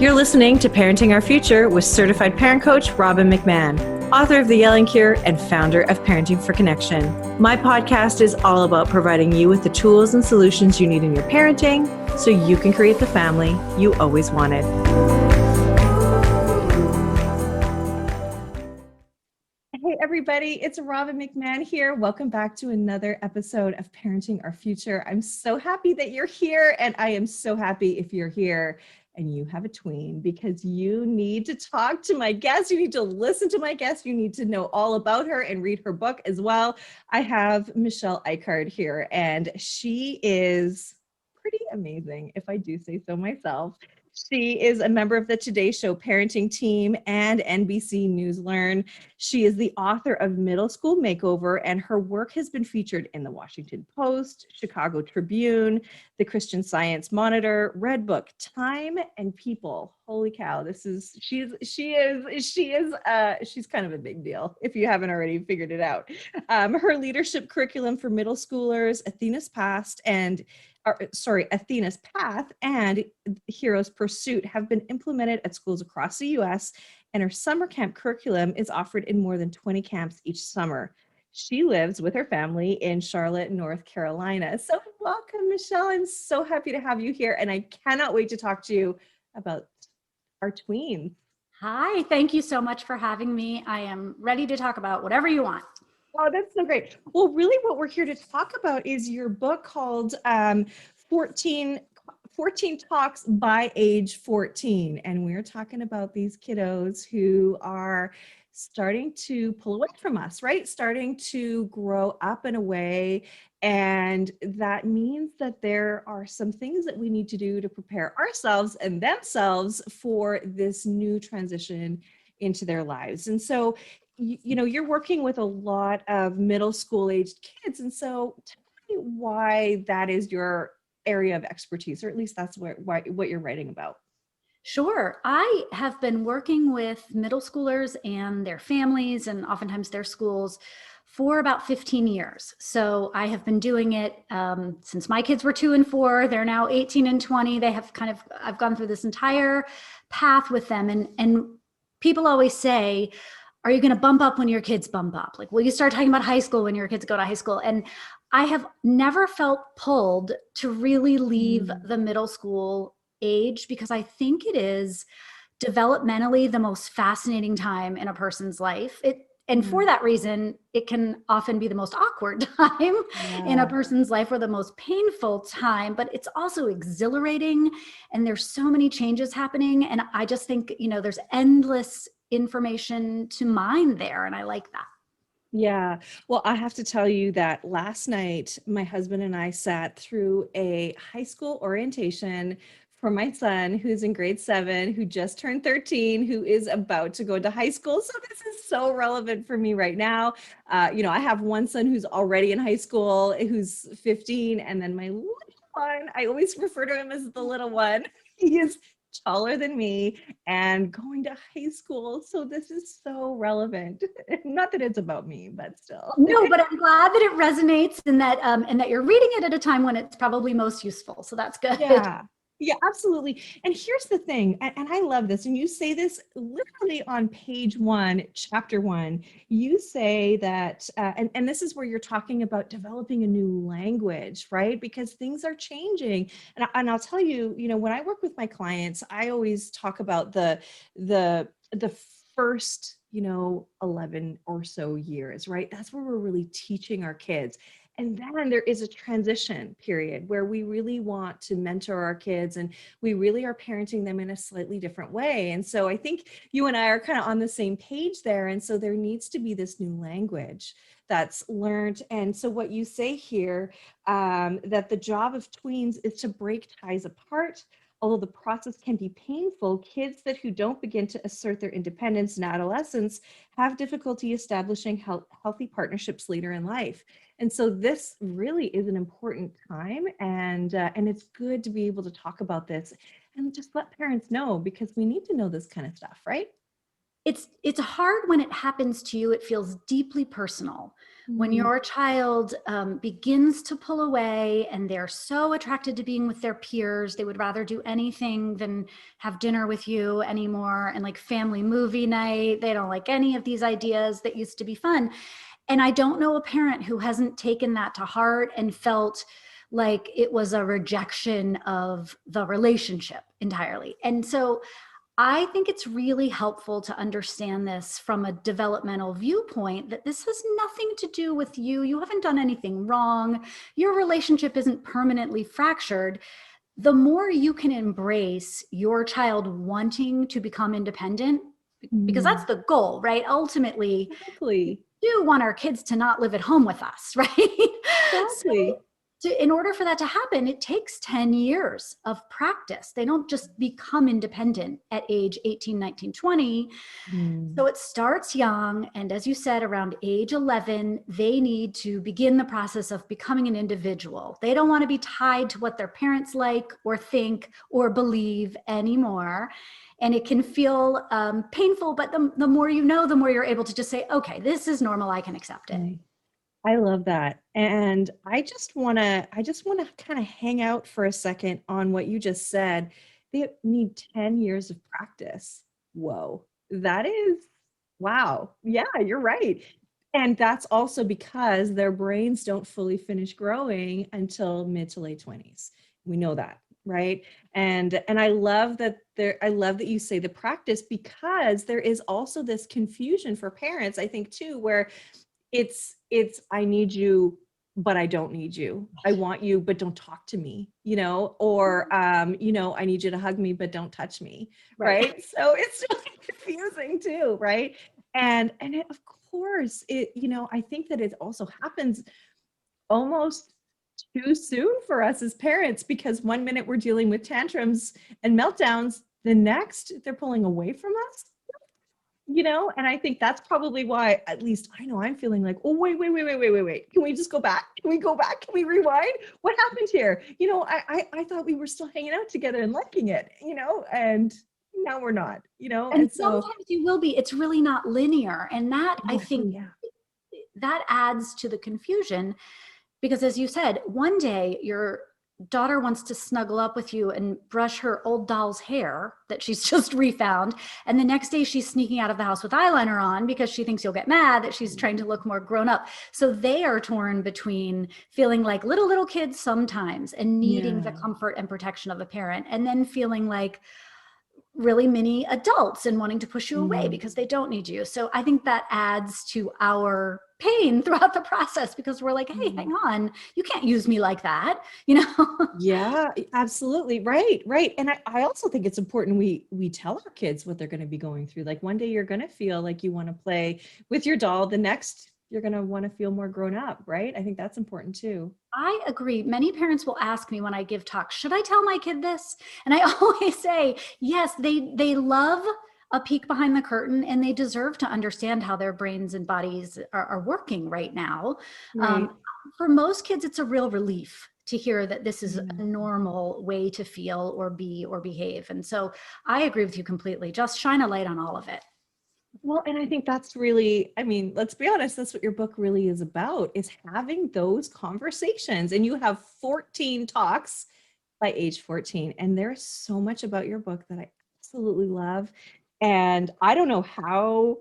You're listening to Parenting Our Future with certified parent coach Robbin McManne, author of The Yelling Cure and founder of Parenting for Connection. My podcast is all about providing you with the tools and solutions you need in your parenting so you can create the family you always wanted. Hey everybody, it's Robbin McManne here. Welcome back to another episode of Parenting Our Future. I'm so happy that you're here, and I am so happy if you're here and you have a tween, because you need to talk to my guest. You need to listen to my guest. You need to know all about her and read her book as well. I have Michelle Icard here, and she is pretty amazing, if I do say so myself. She is a member of the Today Show parenting team and NBC News Learn. She is the author of Middle School Makeover, and her work has been featured in the Washington Post, Chicago Tribune, the Christian Science Monitor, Redbook, Time, and People. Holy cow! She's kind of a big deal if you haven't already figured it out. Her leadership curriculum for middle schoolers, Athena's Path and Hero's Pursuit have been implemented at schools across the U.S., and her summer camp curriculum is offered in more than 20 camps each summer. She lives with her family in Charlotte, North Carolina. So welcome, Michelle. I'm so happy to have you here, and I cannot wait to talk to you about our tweens. Hi, thank you so much for having me. I am ready to talk about whatever you want. Oh, that's so great. Well, really what we're here to talk about is your book called 14 Talks by Age 14. And we're talking about these kiddos who are starting to pull away from us, right? Starting to grow up in a way. And that means that there are some things that we need to do to prepare ourselves and themselves for this new transition into their lives. And so, you know, you're working with a lot of middle school aged kids. And so tell me why that is your area of expertise, or at least that's what you're writing about. Sure. I have been working with middle schoolers and their families and oftentimes their schools for about 15 years. So I have been doing it since my kids were 2 and 4. They're now 18 and 20. I've gone through this entire path with them. And people always say, are you going to bump up when your kids bump up? Like, will you start talking about high school when your kids go to high school? And I have never felt pulled to really leave the middle school age, because I think it is developmentally the most fascinating time in a person's life. And for that reason, it can often be the most awkward time in a person's life, or the most painful time, but it's also exhilarating. And there's so many changes happening. And I just think, you know, there's endless information to mine there. And I like that. Yeah. Well, I have to tell you that last night, my husband and I sat through a high school orientation for my son, who's in grade 7, who just turned 13, who is about to go to high school. So this is so relevant for me right now. You know, I have one son who's already in high school, who's 15. And then my little one, I always refer to him as the little one. He is taller than me and going to high school. So this is so relevant. Not that it's about me, but still. No, but I'm glad that it resonates, and that you're reading it at a time when it's probably most useful. So that's good. Yeah, absolutely. And here's the thing, and I love this, and you say this literally on page 1, chapter 1, you say that, and this is where you're talking about developing a new language, right? Because things are changing. And I'll tell you, you know, when I work with my clients, I always talk about the first, 11 or so years, right? That's where we're really teaching our kids. And then there is a transition period where we really want to mentor our kids, and we really are parenting them in a slightly different way. And so I think you and I are kind of on the same page there. And so there needs to be this new language that's learned. And so what you say here, that the job of tweens is to break ties apart. Although the process can be painful, kids who don't begin to assert their independence in adolescence have difficulty establishing healthy partnerships later in life. And so this really is an important time, and it's good to be able to talk about this and just let parents know, because we need to know this kind of stuff, right? it's hard when it happens to you. It feels deeply personal. When Mhm. your child begins to pull away and they're so attracted to being with their peers, they would rather do anything than have dinner with you anymore, and like family movie night. They don't like any of these ideas that used to be fun. And I don't know a parent who hasn't taken that to heart and felt like it was a rejection of the relationship entirely. And so I think it's really helpful to understand this from a developmental viewpoint, that this has nothing to do with you. You haven't done anything wrong. Your relationship isn't permanently fractured. The more you can embrace your child wanting to become independent, because that's Mm. the goal, right? Ultimately, we Exactly. do want our kids to not live at home with us, right? So Exactly. in order for that to happen, it takes 10 years of practice. They don't just become independent at age 18, 19, 20. Mm. So it starts young. And as you said, around age 11, they need to begin the process of becoming an individual. They don't want to be tied to what their parents like or think or believe anymore. And it can feel painful, but the more you know, the more you're able to just say, okay, this is normal. I can accept it. Right. I love that. And I just want to kind of hang out for a second on what you just said. They need 10 years of practice. Whoa. That is wow. Yeah, you're right. And that's also because their brains don't fully finish growing until mid to late 20s. We know that, right? And I love that you say the practice, because there is also this confusion for parents, I think too, where it's I need you, but I don't need you. I want you, but don't talk to me, or I need you to hug me, but don't touch me. Right. Right. So it's really confusing too, right? And it, of course, I think that it also happens almost too soon for us as parents, because one minute we're dealing with tantrums and meltdowns, the next they're pulling away from us. And I think that's probably why, at least I know I'm feeling like, oh, wait. Can we just go back? Can we go back? Can we rewind? What happened here? I thought we were still hanging out together and liking it, and now we're not, And and so sometimes you will be. It's really not linear. And that, I think, exactly, yeah. that adds to the confusion, because as you said, one day your daughter wants to snuggle up with you and brush her old doll's hair that she's just refound, and the next day she's sneaking out of the house with eyeliner on because she thinks you'll get mad that she's trying to look more grown up. So they are torn between feeling like little kids sometimes and needing the Yeah. comfort and protection of a parent, and then feeling like really mini adults and wanting to push you away Mm. because they don't need you. So I think that adds to our pain throughout the process, because we're like, hey, Mm. hang on, you can't use me like that, you know? Yeah, absolutely. Right, right. And I also think it's important we tell our kids what they're going to be going through. Like one day you're going to feel like you want to play with your doll, the next you're going to want to feel more grown up, right? I think that's important too. I agree. Many parents will ask me when I give talks, should I tell my kid this? And I always say, yes, they love a peek behind the curtain, and they deserve to understand how their brains and bodies are working right now. Right. Um, for most kids, it's a real relief to hear that this is Yeah. a normal way to feel or be or behave. And so I agree with you completely. Just shine a light on all of it. Well, and I think that's really, I mean, let's be honest, that's what your book really is about, is having those conversations. And you have 14 talks by age 14. And there's so much about your book that I absolutely love. And I don't know how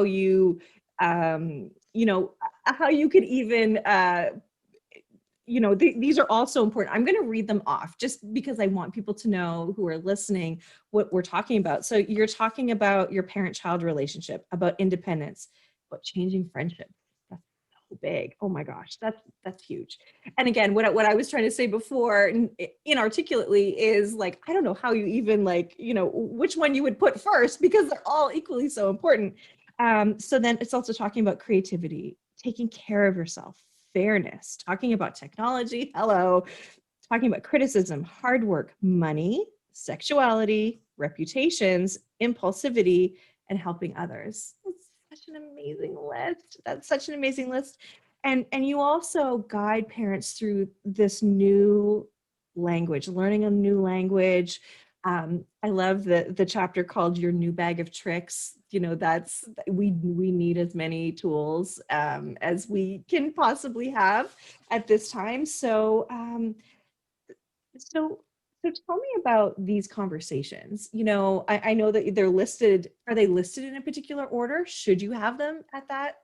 you, how you could even these are also important. I'm going to read them off just because I want people to know, who are listening, what we're talking about. So you're talking about your parent-child relationship, about independence, about changing friendship. That's so big. Oh my gosh, that's huge. And again, what I was trying to say before, inarticulately, is like, I don't know how you even, like, which one you would put first, because they're all equally so important. So then it's also talking about creativity, taking care of yourself, fairness, talking about technology, hello, talking about criticism, hard work, money, sexuality, reputations, impulsivity, and helping others. That's such an amazing list. That's such an amazing list. And you also guide parents through this new language, learning a new language, I love the chapter called Your New Bag of Tricks. You know, that's we need as many tools as we can possibly have at this time. So so tell me about these conversations. You know, I know that they're listed. Are they listed in a particular order? Should you have them at that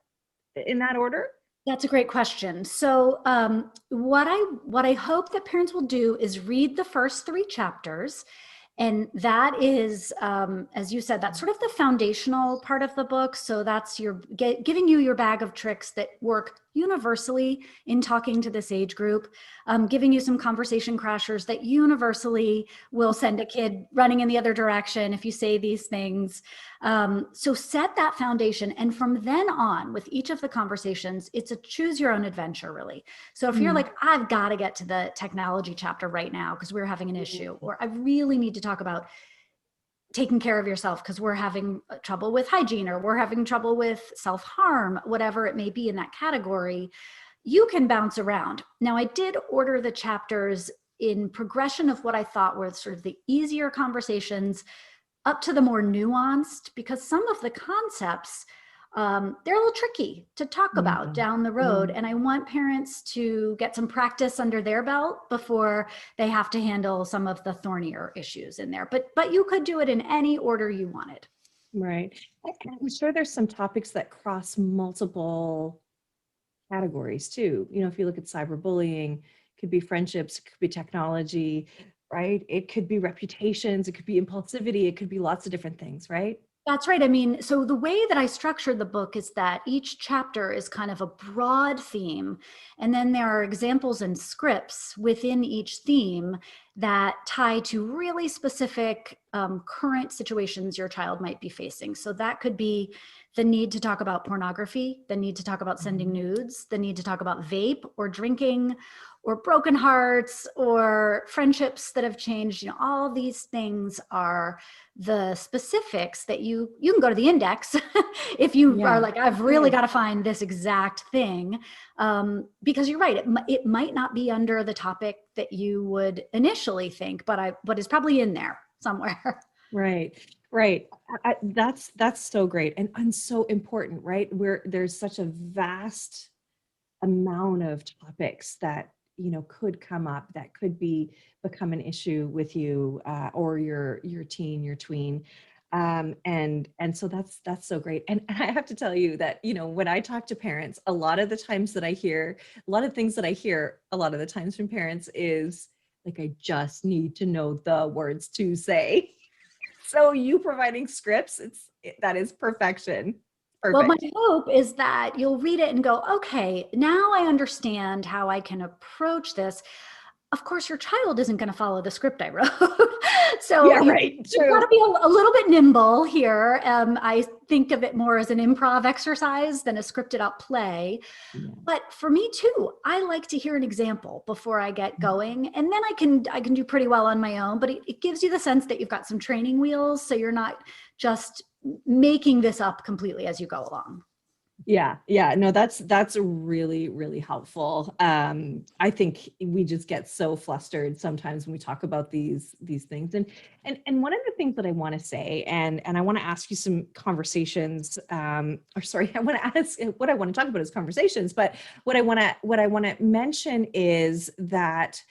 in that order? That's a great question. So, what I hope that parents will do is read the first 3 chapters, and that is, as you said, that's sort of the foundational part of the book. So that's giving you your bag of tricks that work universally in talking to this age group, giving you some conversation crashers that universally will send a kid running in the other direction if you say these things. So set that foundation. And from then on, with each of the conversations, it's a choose your own adventure, really. So if you're like, I've got to get to the technology chapter right now because we're having an issue, or I really need to talk about taking care of yourself because we're having trouble with hygiene, or we're having trouble with self-harm, whatever it may be in that category, you can bounce around. Now, I did order the chapters in progression of what I thought were sort of the easier conversations up to the more nuanced, because some of the concepts, they're a little tricky to talk about down the road. And I want parents to get some practice under their belt before they have to handle some of the thornier issues in there. But you could do it in any order you wanted. Right. I'm sure there's some topics that cross multiple categories too. You know, if you look at cyberbullying, it could be friendships, it could be technology, right? It could be reputations, it could be impulsivity, it could be lots of different things, right? That's right. I mean, so the way that I structured the book is that each chapter is kind of a broad theme, and then there are examples and scripts within each theme that tie to really specific current situations your child might be facing. So that could be the need to talk about pornography, the need to talk about sending nudes, the need to talk about vape or drinking, or broken hearts, or friendships that have changed. You know, all these things are the specifics that you can go to the index if you are like, I've really got to find this exact thing, because you're right, it might not be under the topic that you would initially think, but is probably in there somewhere. Right, right. That's so great and so important, right? Where there's such a vast amount of topics that could come up, that could become an issue with you or your teen, your tween, and so that's so great. And I have to tell you that when I talk to parents, a lot of the times that I hear a lot of things that I hear a lot of the times from parents is like, I just need to know the words to say. So you providing scripts, that is perfection. Well, my Perfect. hope is that you'll read it and go, okay, now I understand how I can approach this. Of course, your child isn't going to follow the script I wrote. So Yeah, right. you've got True. to be a little bit nimble here. I think of it more as an improv exercise than a scripted out play. Yeah. But for me too, I like to hear an example before I get going. And then I can do pretty well on my own, but it gives you the sense that you've got some training wheels. So you're not just making this up completely as you go along. Yeah, yeah, no, that's really, really helpful. I think we just get so flustered sometimes when we talk about these things. And one of the things that I want to say, and I want to ask you some conversations, or sorry, I want to ask what I want to talk about is conversations, but what I want to mention is that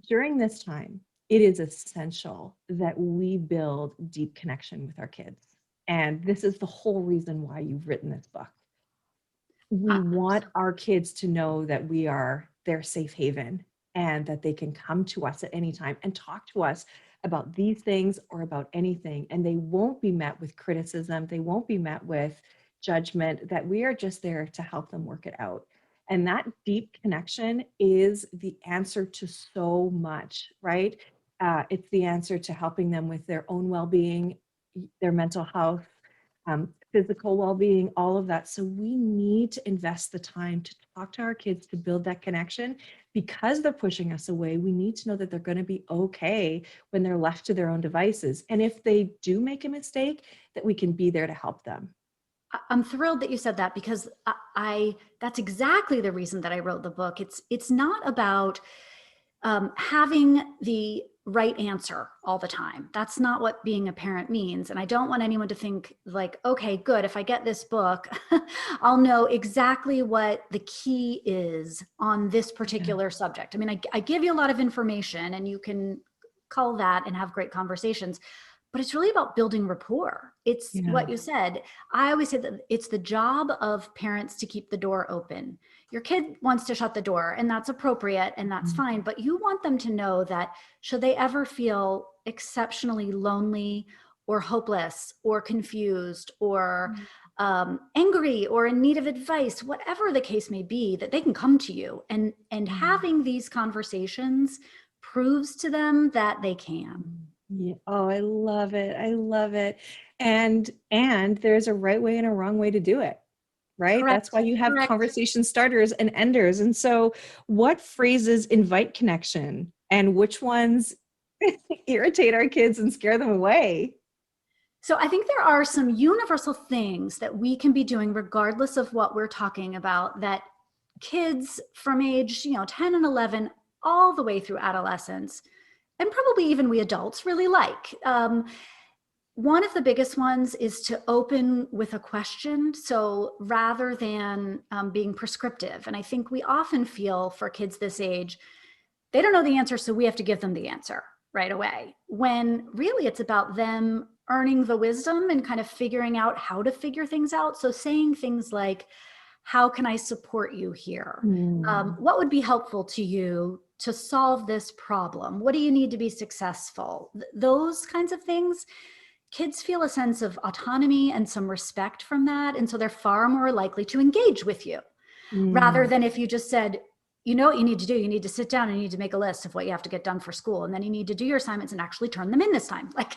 during this time, it is essential that we build deep connection with our kids. And this is the whole reason why you've written this book. We want our kids to know that we are their safe haven and that they can come to us at any time and talk to us about these things or about anything. And they won't be met with criticism. They won't be met with judgment, that we are just there to help them work it out. And that deep connection is the answer to so much, right? It's the answer to helping them with their own well-being, their mental health, physical well-being, all of that. So we need to invest the time to talk to our kids, to build that connection. Because they're pushing us away, we need to know that they're going to be okay when they're left to their own devices. And if they do make a mistake, that we can be there to help them. I'm thrilled that you said that, because that's exactly the reason that I wrote the book. It's not about having the right answer all the time. That's not what being a parent means. And I don't want anyone to think like, okay, good, if I get this book, I'll know exactly what the key is on this particular subject. I mean, I give you a lot of information and you can cull that and have great conversations, but it's really about building rapport. It's what you said. I always say that it's the job of parents to keep the door open. Your kid wants to shut the door, and that's appropriate and that's fine, but you want them to know that should they ever feel exceptionally lonely or hopeless or confused or angry or in need of advice, whatever the case may be, that they can come to you. And having these conversations proves to them that they can. Yeah. Oh, I love it. I love it. And there's a right way and a wrong way to do it, right? Correct. That's why you have Correct. conversation starters and enders. And so what phrases invite connection and which ones irritate our kids and scare them away? So I think there are some universal things that we can be doing regardless of what we're talking about that kids from age, 10 and 11 all the way through adolescence, and probably even we adults really like. One of the biggest ones is to open with a question. So rather than being prescriptive, and I think we often feel for kids this age, they don't know the answer, so we have to give them the answer right away. When really it's about them earning the wisdom and kind of figuring out how to figure things out. So saying things like, how can I support you here? What would be helpful to you to solve this problem? What do you need to be successful? Those kinds of things. Kids feel a sense of autonomy and some respect from that. And so they're far more likely to engage with you rather than if you just said, you know what you need to do? You need to sit down and you need to make a list of what you have to get done for school. And then you need to do your assignments and actually turn them in this time. Like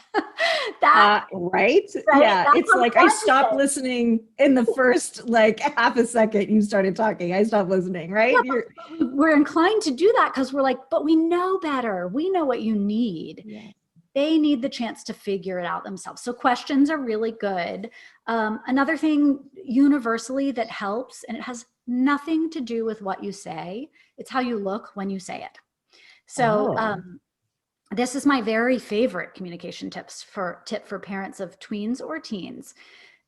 that. Right? Yeah. That's It's like I stopped listening in the first like half a second you started talking. I stopped listening, right? Yeah, we're inclined to do that because we're like, but we know better. We know what you need. Yeah. They need the chance to figure it out themselves. So questions are really good. Another thing universally that helps, and it has nothing to do with what you say, it's how you look when you say it. So this is my very favorite communication tip for parents of tweens or teens.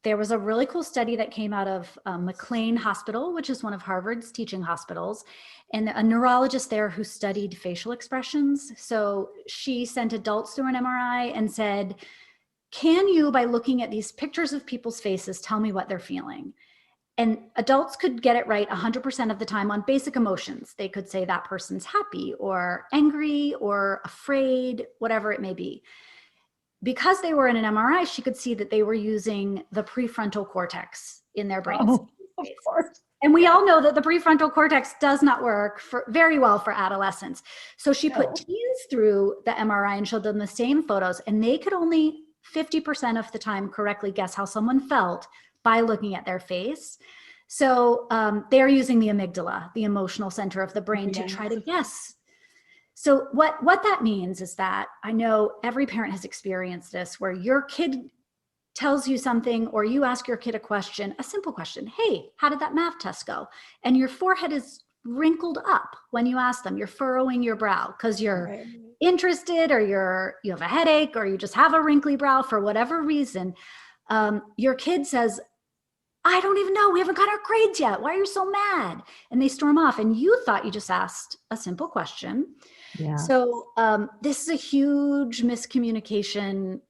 There was a really cool study that came out of McLean Hospital, which is one of Harvard's teaching hospitals, and a neurologist there who studied facial expressions. So she sent adults through an MRI and said, can you, by looking at these pictures of people's faces, tell me what they're feeling? And adults could get it right 100% of the time on basic emotions. They could say that person's happy or angry or afraid, whatever it may be. Because they were in an MRI, she could see that they were using the prefrontal cortex in their brains. Oh, of course. And we all know that the prefrontal cortex does not work very well for adolescents. So she put teens through the MRI and showed them the same photos, and they could only 50% of the time correctly guess how someone felt by looking at their face. So they're using the amygdala, the emotional center of the brain, to try to guess. So what that means is that I know every parent has experienced this, where your kid tells you something or you ask your kid a question, a simple question. Hey, how did that math test go? And your forehead is wrinkled up when you ask them. You're furrowing your brow because you're interested, or you have a headache, or you just have a wrinkly brow for whatever reason. Your kid says, I don't even know. We haven't got our grades yet. Why are you so mad? And they storm off. And you thought you just asked a simple question. Yeah. So this is a huge miscommunication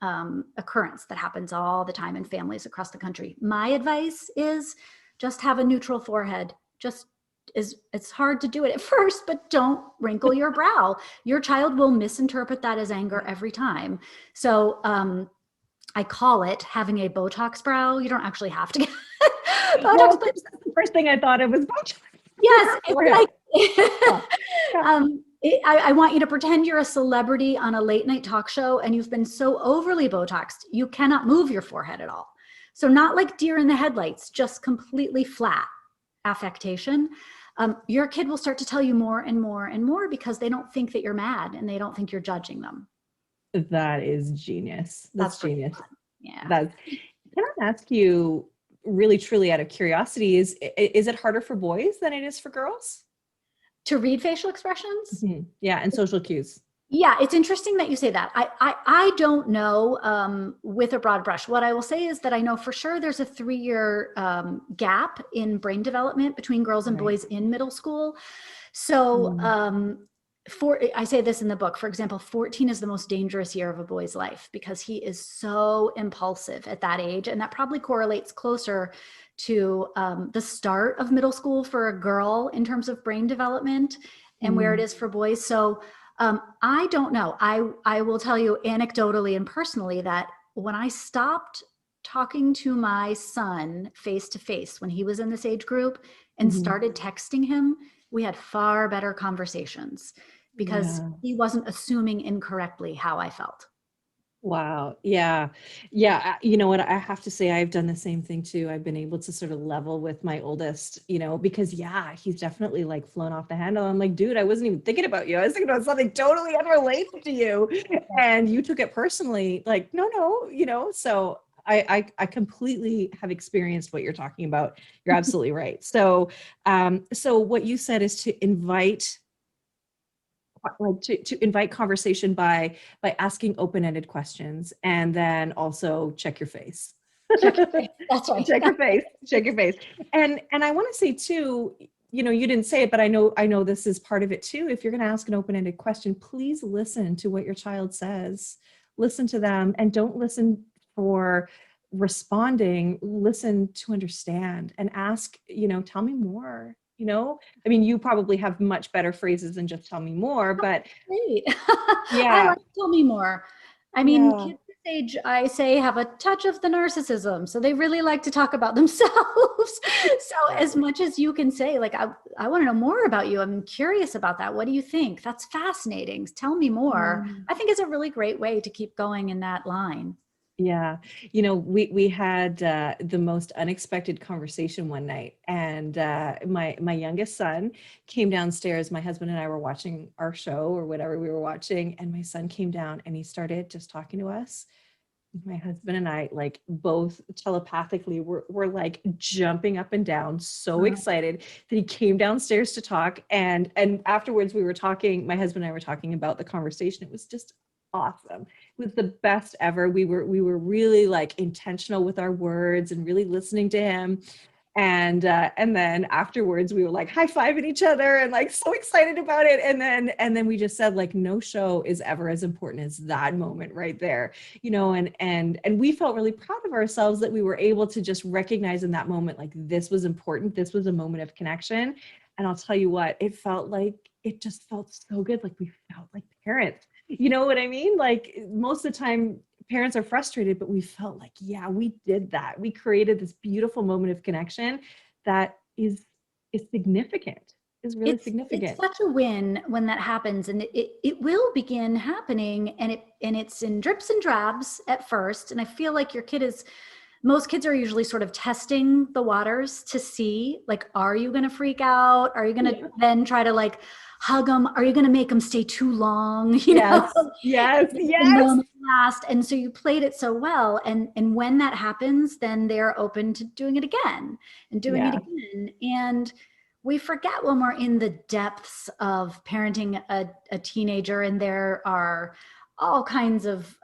occurrence that happens all the time in families across the country. My advice is just have a neutral forehead. It's hard to do it at first, but don't wrinkle your brow. Your child will misinterpret that as anger every time. So I call it having a Botox brow. You don't actually have to get Botox. But the first thing I thought it was Botox. Yes, I want you to pretend you're a celebrity on a late night talk show and you've been so overly Botoxed, you cannot move your forehead at all. So not like deer in the headlights, just completely flat affectation. Your kid will start to tell you more and more and more because they don't think that you're mad and they don't think you're judging them. That is genius. That's genius. Fun. Yeah. Can I ask you, really truly out of curiosity, is it harder for boys than it is for girls? To read facial expressions? Mm-hmm. Yeah, and social cues. Yeah, it's interesting that you say that. I don't know with a broad brush. What I will say is that I know for sure there's a 3-year gap in brain development between girls and Right. boys in middle school. So Mm. I say this in the book, for example, 14 is the most dangerous year of a boy's life because he is so impulsive at that age. And that probably correlates closer to the start of middle school for a girl in terms of brain development and where it Mm. is for boys. So I don't know. I will tell you anecdotally and personally that when I stopped talking to my son face to face when he was in this age group and Mhm. started texting him, we had far better conversations because Yeah. he wasn't assuming incorrectly how I felt. Wow. Yeah. Yeah. You know what? I have to say, I've done the same thing too. I've been able to sort of level with my oldest, because yeah, he's definitely like flown off the handle. I'm like, dude, I wasn't even thinking about you. I was thinking about something totally unrelated to you. And you took it personally. Like, no, so I completely have experienced what you're talking about. You're absolutely right. So what you said is to invite like to invite conversation by asking open-ended questions and then also check your face. Check your face. That's right. Check your face. And I want to say too, you didn't say it, but I know this is part of it too. If you're going to ask an open-ended question, please listen to what your child says. Listen to them and don't listen for responding. Listen to understand and ask, tell me more. I mean, you probably have much better phrases than just tell me more, but Great. I yeah, like tell me more. I mean, yeah, kids this age, I say, have a touch of the narcissism. So they really like to talk about themselves. So right. as much as you can say, like, I want to know more about you. I'm curious about that. What do you think? That's fascinating. Tell me more. Mm. I think it's a really great way to keep going in that line. Yeah, we had the most unexpected conversation one night, and my youngest son came downstairs. My husband and I were watching our show or whatever we were watching, and my son came down and he started just talking to us. My husband and I, like, both telepathically were like jumping up and down, so excited that he came downstairs to talk. And afterwards, we were talking. My husband and I were talking about the conversation. It was just awesome. It was the best ever. We were really like intentional with our words and really listening to him. And then afterwards we were like high-fiving each other and like so excited about it. And then we just said, like, no show is ever as important as that moment right there. And we felt really proud of ourselves that we were able to just recognize in that moment, like, this was important, this was a moment of connection. And I'll tell you what, it just felt so good. Like, we felt like parents. You know what I mean? Like, most of the time parents are frustrated, but we felt like, yeah, we did that. We created this beautiful moment of connection that is significant, is really It's significant. such a win when that happens, and it will begin happening, and it's in drips and drabs at first. And I feel like most kids are usually sort of testing the waters to see, like, are you going to freak out? Are you going to Yeah. then try to like hug them? Are you going to make them stay too long? Yes, yes, The yes. moment last. And so you played it so well. And when that happens, then they're open to doing it again and doing it Yeah. again. And we forget when we're in the depths of parenting a teenager, and there are all kinds of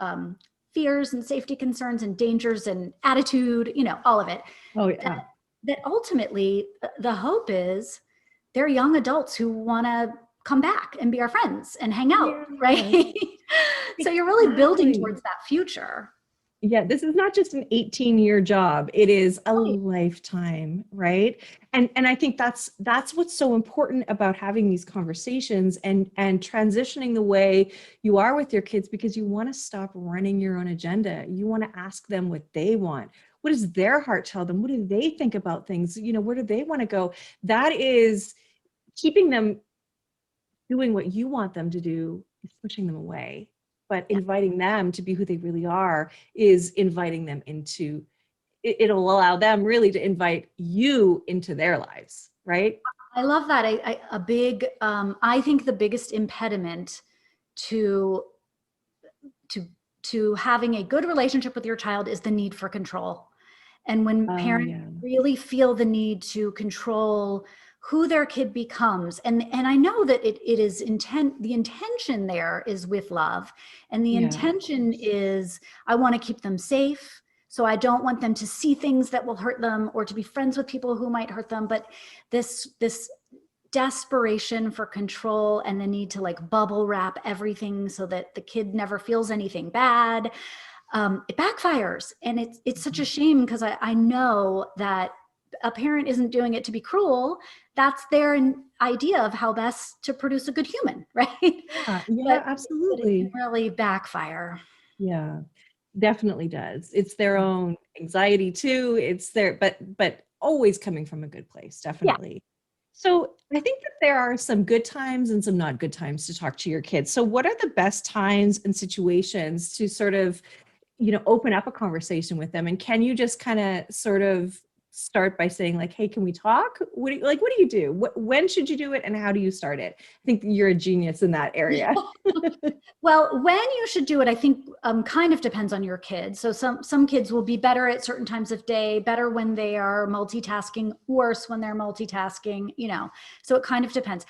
fears and safety concerns and dangers and attitude, all of it. Oh That, yeah. that ultimately the hope is they're young adults who want to come back and be our friends and hang out, right? Yes, So you're really building exactly. towards that future. Yeah, this is not just an 18-year job. It is a Right. lifetime, right? And I think that's what's so important about having these conversations and transitioning the way you are with your kids, because you want to stop running your own agenda. You want to ask them what they want. What does their heart tell them? What do they think about things? Where do they want to go? That is keeping them doing what you want them to do is pushing them away. But Yeah. inviting them to be who they really are is inviting them into it'll allow them really to invite you into their lives, right? I love that. I think the biggest impediment to to to having a good relationship with your child is the need for control. And when Oh parents yeah. really feel the need to control who their kid becomes. And I know that it is the intention there is with love. And the Yeah. intention is, I want to keep them safe. So I don't want them to see things that will hurt them or to be friends with people who might hurt them. But this desperation for control and the need to like bubble wrap everything so that the kid never feels anything bad, it backfires. And it's such a shame, because I know that a parent isn't doing it to be cruel. That's their idea of how best to produce a good human, right? Yeah, But it can absolutely. really backfire. Yeah, definitely does. It's their own anxiety too. It's their, but always coming from a good place, Yeah. definitely. So I think that there are some good times and some not good times to talk to your kids. So what are the best times and situations to sort of, open up a conversation with them? And can you just kind of sort of start by saying like, hey, can we talk? What do you do? When should you do it? And how do you start it? I think you're a genius in that area. Well, when you should do it, I think kind of depends on your kid. So some kids will be better at certain times of day, better when they are multitasking, worse when they're multitasking, so it kind of depends.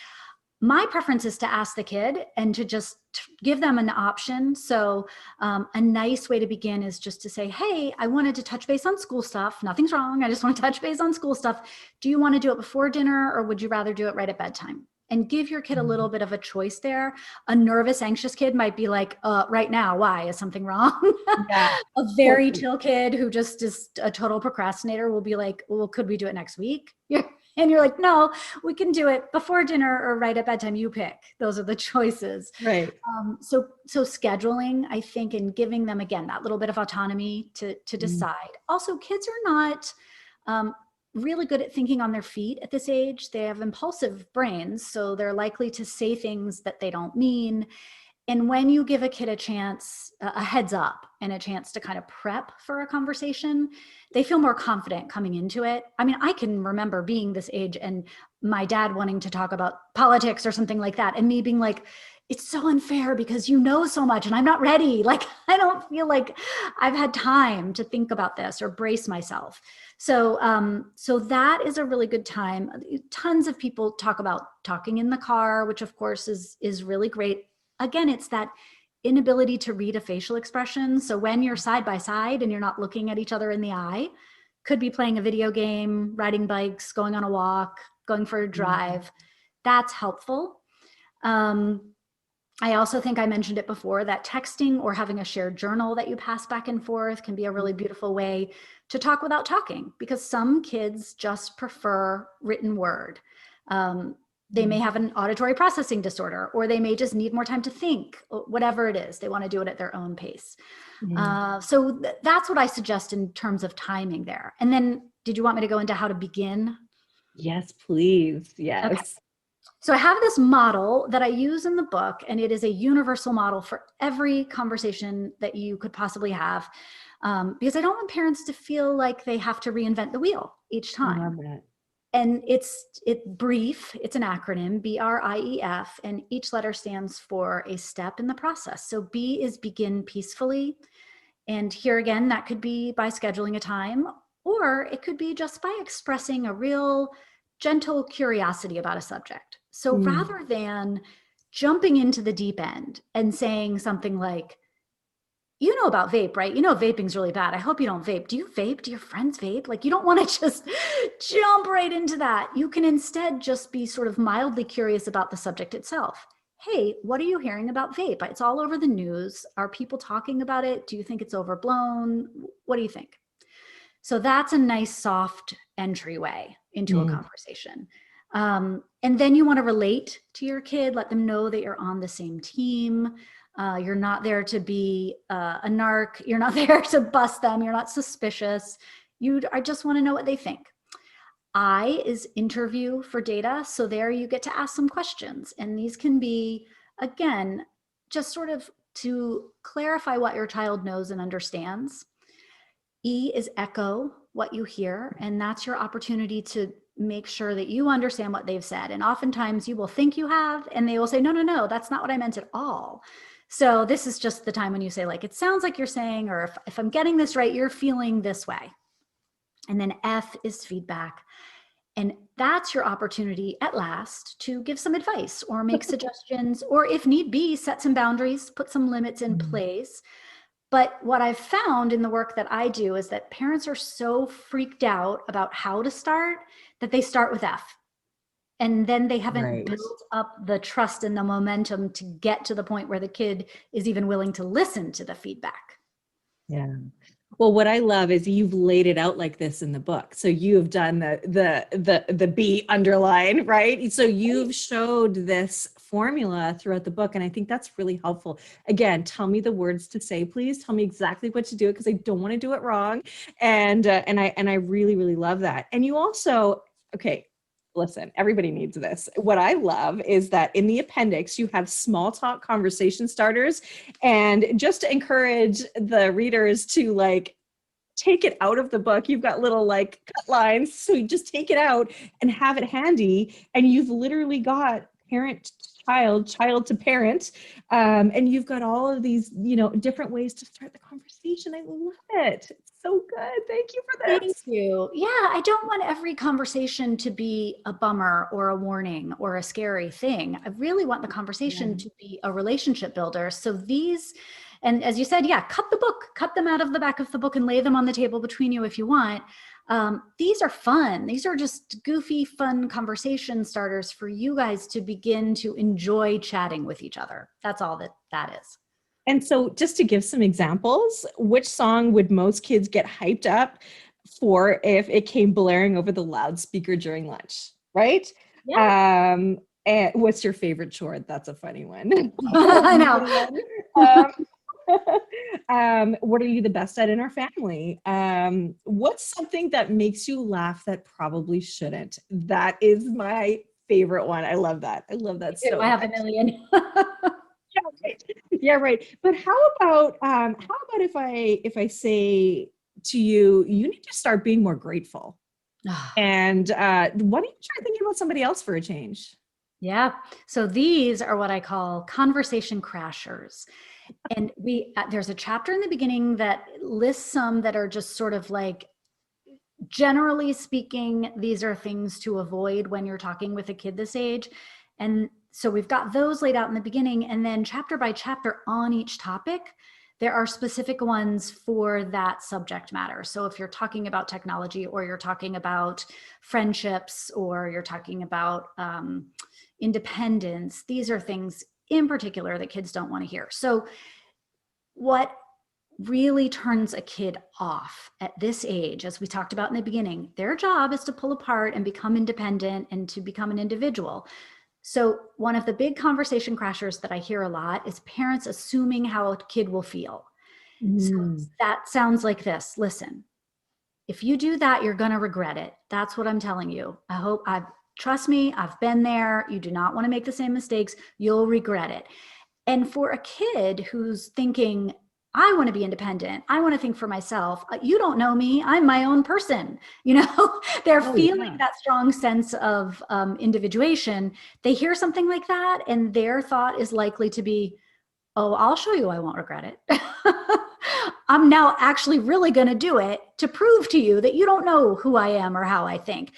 My preference is to ask the kid and to just give them an option. So a nice way to begin is just to say, hey, I wanted to touch base on school stuff. Nothing's wrong. I just want to touch base on school stuff. Do you want to do it before dinner, or would you rather do it right at bedtime? And give your kid a little bit of a choice there. A nervous, anxious kid might be like, right now, why? Is something wrong? Yeah. A very chill kid who just is a total procrastinator will be like, well, could we do it next week? And you're like, no, we can do it before dinner or right at bedtime. You pick. Those are the choices. Right. So scheduling, I think, and giving them, again, that little bit of autonomy to decide. Also, kids are not really good at thinking on their feet at this age. They have impulsive brains, so they're likely to say things that they don't mean. And when you give a kid a chance, a heads up and a chance to kind of prep for a conversation, they feel more confident coming into it. I mean, I can remember being this age and my dad wanting to talk about politics or something like that, and me being like, it's so unfair because you know so much and I'm not ready. Like, I don't feel like I've had time to think about this or brace myself. So that is a really good time. Tons of people talk about talking in the car, which of course is really great. Again, it's that inability to read a facial expression. So when you're side by side and you're not looking at each other in the eye, could be playing a video game, riding bikes, going on a walk, going for a drive. That's helpful. I also think I mentioned it before, that texting or having a shared journal that you pass back and forth can be a really beautiful way to talk without talking, because some kids just prefer written word. They may have an auditory processing disorder, or they may just need more time to think, whatever it is. They want to do it at their own pace. So that's what I suggest in terms of timing there. And then, did you want me to go into how to begin? Yes, please. Yes. Okay. So I have this model that I use in the book, and it is a universal model for every conversation that you could possibly have, because I don't want parents to feel like they have to reinvent the wheel each time. I love that. And it's brief. It's an acronym, BRIEF, and each letter stands for a step in the process. So B is begin peacefully. And here again, that could be by scheduling a time, or it could be just by expressing a real gentle curiosity about a subject. So rather than jumping into the deep end and saying something like, you know about vape, right? You know, vaping's really bad. I hope you don't vape. Do you vape? Do your friends vape? Like, you don't want to just jump right into that. You can instead just be sort of mildly curious about the subject itself. Hey, what are you hearing about vape? It's all over the news. Are people talking about it? Do you think it's overblown? What do you think? So that's a nice soft entryway into a conversation. And then you want to relate to your kid, let them know that you're on the same team. You're not there to be a narc. You're not there to bust them. You're not suspicious. I just want to know what they think. I is interview for data. So there you get to ask some questions. And these can be, again, just sort of to clarify what your child knows and understands. E is echo what you hear. And that's your opportunity to make sure that you understand what they've said. And oftentimes you will think you have, and they will say, no, that's not what I meant at all. So this is just the time when you say, like, it sounds like you're saying, or if I'm getting this right, you're feeling this way. And then F is feedback. And that's your opportunity at last to give some advice or make suggestions, or if need be, set some boundaries, put some limits in place. But what I've found in the work that I do is that parents are so freaked out about how to start that they start with F. And then they haven't Right. built up the trust and the momentum to get to the point where the kid is even willing to listen to the feedback. Yeah. Well, what I love is you've laid it out like this in the book. So you have done the B underline, right? So you've showed this formula throughout the book, and I think that's really helpful. Again, tell me the words to say, please. Tell me exactly what to do because I don't want to do it wrong, and I really really love that. And you also, okay. Listen, everybody needs this. What I love is that in the appendix, you have small talk conversation starters. And just to encourage the readers to like take it out of the book, you've got little like cut lines. So you just take it out and have it handy. And you've literally got parent, child to parent. And you've got all of these, different ways to start the conversation. I love it. It's so good. Thank you for this. Thank you. Yeah, I don't want every conversation to be a bummer or a warning or a scary thing. I really want the conversation to be a relationship builder. So these, and as you said, yeah, cut them out of the back of the book and lay them on the table between you if you want. These are fun. These are just goofy, fun conversation starters for you guys to begin to enjoy chatting with each other. That's all that is. And so just to give some examples, which song would most kids get hyped up for if it came blaring over the loudspeaker during lunch, right? Yeah. And what's your favorite chore? That's a funny one. I know. What are you the best at in our family? What's something that makes you laugh that probably shouldn't? That is my favorite one. I love that. I love that so much. I have a million. Yeah, right. Yeah, right. But how about if I say to you, you need to start being more grateful? And why don't you try thinking about somebody else for a change? Yeah. So these are what I call conversation crashers. And there's a chapter in the beginning that lists some that are just sort of like, generally speaking, these are things to avoid when you're talking with a kid this age. And so we've got those laid out in the beginning, and then chapter by chapter on each topic, there are specific ones for that subject matter. So if you're talking about technology, or you're talking about friendships, or you're talking about independence, these are things in particular that kids don't want to hear. So what really turns a kid off at this age, as we talked about in the beginning, their job is to pull apart and become independent and to become an individual. So one of the big conversation crashers that I hear a lot is parents assuming how a kid will feel. So that sounds like this. Listen, if you do that, you're going to regret it. That's what I'm telling you. Trust me, I've been there. You do not want to make the same mistakes. You'll regret it. And for a kid who's thinking, I want to be independent, I want to think for myself, you don't know me, I'm my own person. They're feeling that strong sense of individuation. They hear something like that, and their thought is likely to be, oh, I'll show you I won't regret it. I'm now actually really going to do it to prove to you that you don't know who I am or how I think.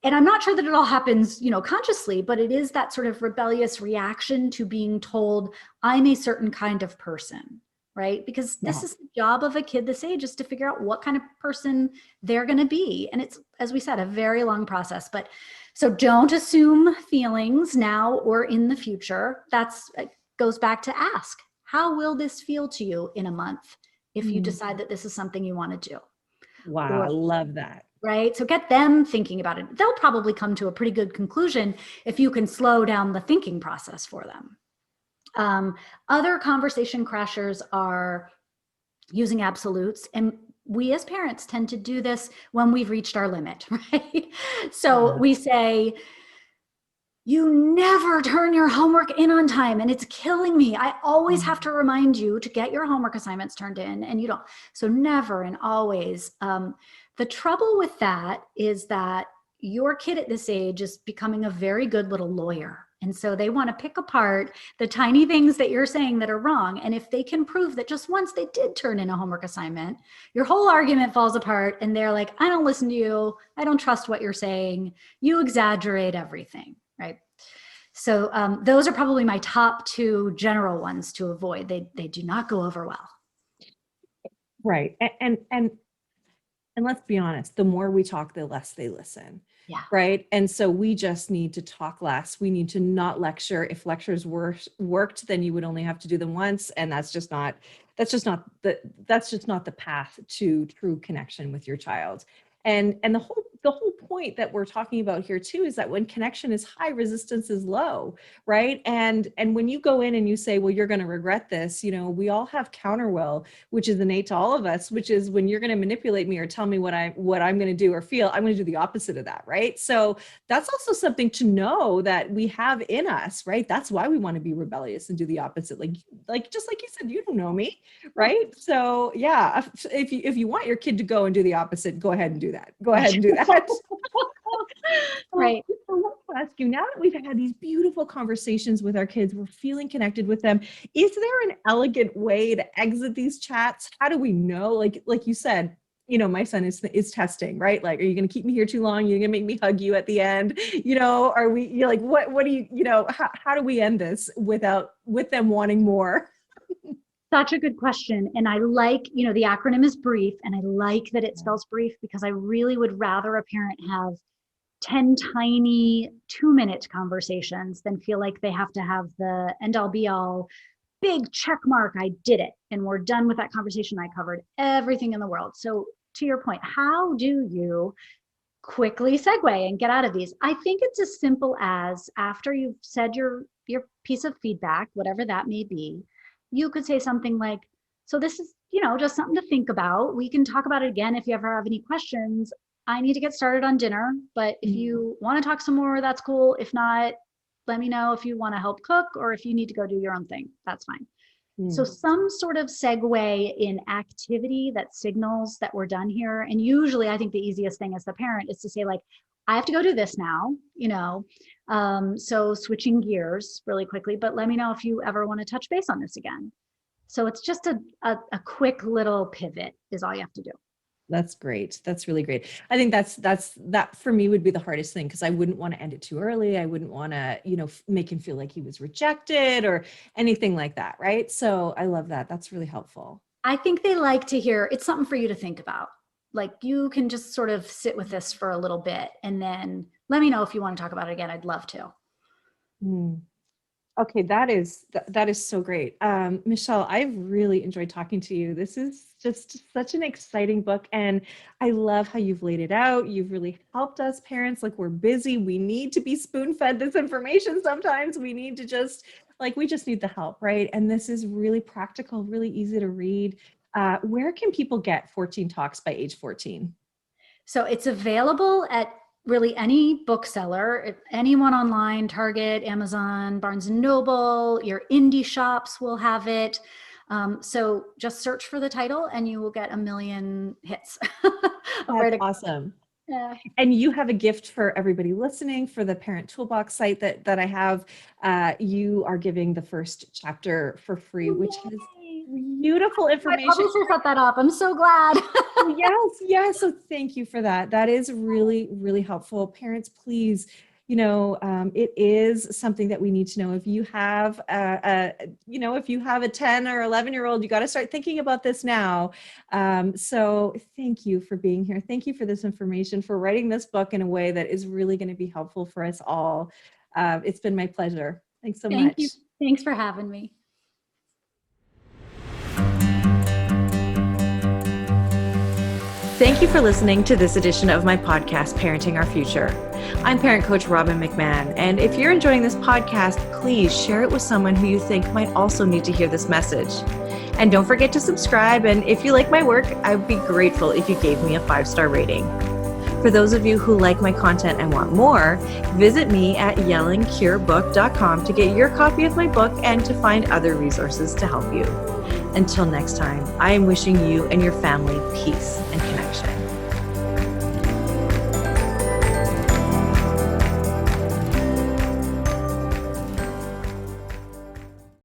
And I'm not sure that it all happens, consciously, but it is that sort of rebellious reaction to being told, I'm a certain kind of person, right? Because this is the job of a kid this age, is to figure out what kind of person they're going to be. And it's, as we said, a very long process. But so don't assume feelings now or in the future. It goes back to ask, how will this feel to you in a month if you decide that this is something you want to do? Wow, I love that. Right? So get them thinking about it. They'll probably come to a pretty good conclusion if you can slow down the thinking process for them. Other conversation crashers are using absolutes. And we as parents tend to do this when we've reached our limit, right? So we say, you never turn your homework in on time, and it's killing me. I always have to remind you to get your homework assignments turned in, and you don't. So never and always. The trouble with that is that your kid at this age is becoming a very good little lawyer. And so they want to pick apart the tiny things that you're saying that are wrong. And if they can prove that just once they did turn in a homework assignment, your whole argument falls apart and they're like, I don't listen to you. I don't trust what you're saying. You exaggerate everything, right? So those are probably my top two general ones to avoid. They do not go over well. Right. And let's be honest, the more we talk, the less they listen. Yeah. Right. And so we just need to talk less. We need to not lecture. If lectures worked, then you would only have to do them once. And that's just not the path to true connection with your child. And the whole point that we're talking about here too is that when connection is high, resistance is low, right? And when you go in and you say, well, you're going to regret this, we all have counter will, which is innate to all of us, which is when you're going to manipulate me or tell me what I'm going to do or feel, I'm going to do the opposite of that, right? So that's also something to know that we have in us, right? That's why we want to be rebellious and do the opposite. Like just like you said, you don't know me, right? So yeah, if you want your kid to go and do the opposite, go ahead and do that. Go ahead and do that. Right. So let's ask you, now that we've had these beautiful conversations with our kids, we're feeling connected with them, is there an elegant way to exit these chats? How do we know? Like you said, my son is testing, right? Like, are you going to keep me here too long? You're going to make me hug you at the end? Are we, you're like, what do you, how do we end this with them wanting more? Such a good question. And I like, the acronym is BRIEF, and I like that it spells brief because I really would rather a parent have 10 tiny 2-minute conversations than feel like they have to have the end all be all big check mark. I did it. And we're done with that conversation. I covered everything in the world. So to your point, how do you quickly segue and get out of these? I think it's as simple as after you've said your piece of feedback, whatever that may be, you could say something like, so this is, just something to think about. We can talk about it again if you ever have any questions. I need to get started on dinner, but if you want to talk some more, that's cool. If not, let me know if you want to help cook or if you need to go do your own thing. That's fine. So some sort of segue in activity that signals that we're done here. And usually I think the easiest thing as the parent is to say like, I have to go do this now, so switching gears really quickly, but let me know if you ever want to touch base on this again. So it's just a quick little pivot is all you have to do. That's great. That's really great. I think that for me would be the hardest thing because I wouldn't want to end it too early. I wouldn't want to, make him feel like he was rejected or anything like that. Right. So I love that. That's really helpful. I think they like to hear it's something for you to think about. Like you can just sort of sit with this for a little bit and then let me know if you want to talk about it again. I'd love to. Okay, that is so great. Michelle, I've really enjoyed talking to you. This is just such an exciting book. And I love how you've laid it out. You've really helped us parents. Like we're busy. We need to be spoon-fed this information. Sometimes we need to we just need the help, right? And this is really practical, really easy to read. Where can people get 14 Talks by age 14? So it's available at really any bookseller, anyone online, Target, Amazon, Barnes and Noble, your indie shops will have it. So just search for the title and you will get 1 million hits. That's awesome. Yeah. And you have a gift for everybody listening for the Parent Toolbox site that I have. You are giving the first chapter for free, which is beautiful information. My publisher set that up. I'm so glad. Yes. So thank you for that. That is really, really helpful. Parents, please, it is something that we need to know. If you have if you have a 10 or 11-year-old, you got to start thinking about this now. So thank you for being here. Thank you for this information, for writing this book in a way that is really going to be helpful for us all. It's been my pleasure. Thanks so much. Thank you. Thanks for having me. Thank you for listening to this edition of my podcast, Parenting Our Future. I'm parent coach Robbin McManne, and if you're enjoying this podcast, please share it with someone who you think might also need to hear this message. And don't forget to subscribe, and if you like my work, I would be grateful if you gave me a 5-star rating. For those of you who like my content and want more, visit me at yellingcurebook.com to get your copy of my book and to find other resources to help you. Until next time, I am wishing you and your family peace and connection.